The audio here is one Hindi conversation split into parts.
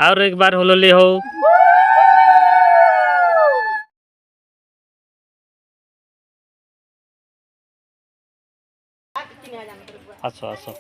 और एक बार होलोली हो। आसो आसो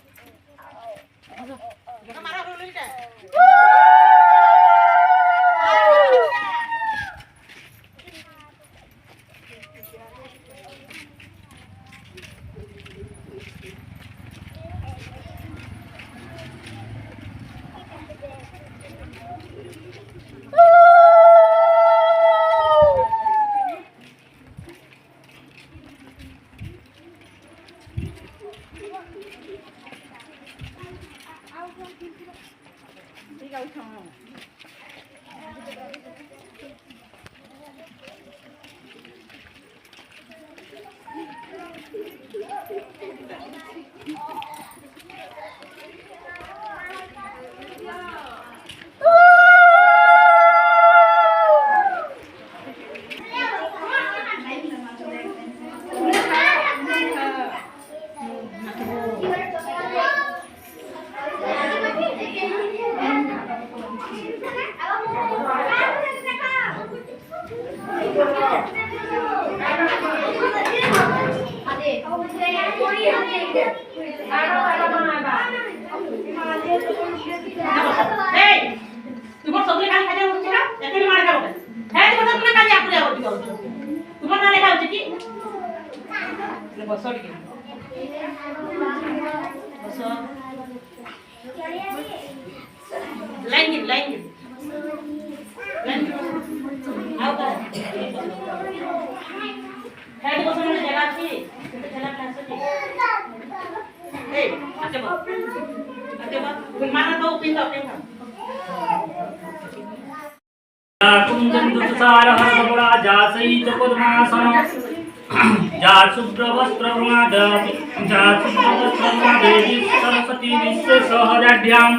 सरस्वती विश्व सहजाढ्याम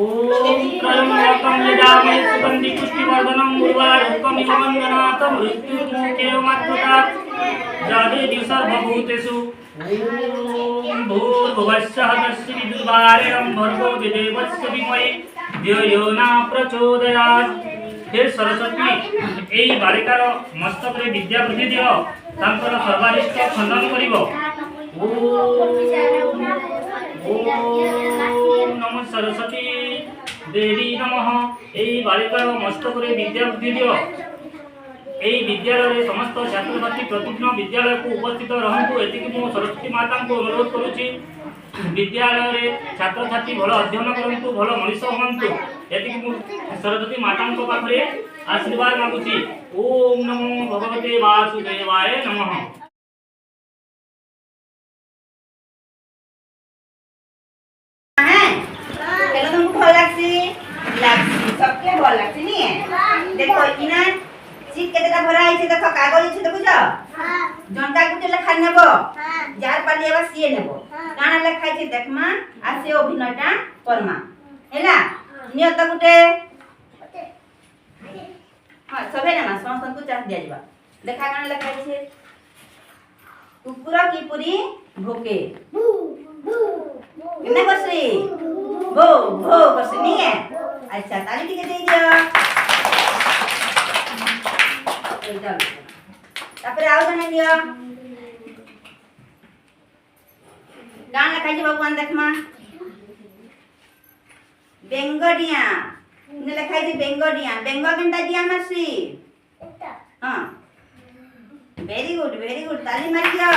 ओम त्रयंबकं यजामहे सुगंधि पुष्टिवर्धनम् उर्वारुकमिव वन्दनात् मृत्युमुखेरमात्मता जादेवी सर्वभूतेषु ओम भूर्भुवस्सः तस्य विदुर्वारेणं भर्गो देवस्य धीमहि धियो यो न प्रचोदयात्। हे सरस्वती एई बालिकार मस्तक रे विद्या बुद्धि दियो तांकर सर्वारिष्ट खंडन करिवो। ओम नमो सरस्वती देवी नमः। एई बालिकार मस्तक रे विद्या बुद्धि दियो। एई विद्यालय समस्त छात्र छात्री प्रतिदिन विद्यालय को उपस्थित रहंतु एतिकि मो सरस्वती माता को अनुरोध करूची। विद्यालय रे छात्र छात्री भल अध्ययन करंतु भल मनीष होंतु एतिकि मो सरस्वती माता को पाखरे आशीर्वाद मागुची। ओम नमो भगवते वासुदेवाय नमः। सबके भल लागसी नी देखो इना सीट केतेटा भरा आइছে देखो कागज छै देखुछ जनता गुटे लेखा नेबो जार पाली एबा सीए नेबो काना लेखा छै देखमा आ से अभिनयटा करमा हैला नियत गुटे हां सबे ना समस्त को चाह दिया जीवा देखा काना लेखा छै कुकुर की पुरी भोके केना करसी भो भो करसी नी अच्छा ताली टिके दे दियो तापर आउ जने दियो गान लिखा छै भगवान देखमा बेंगडिया ने लिखा छै बेंगडिया बेंग केनता दिया मासी हां वेरी गुड ताली मार दियो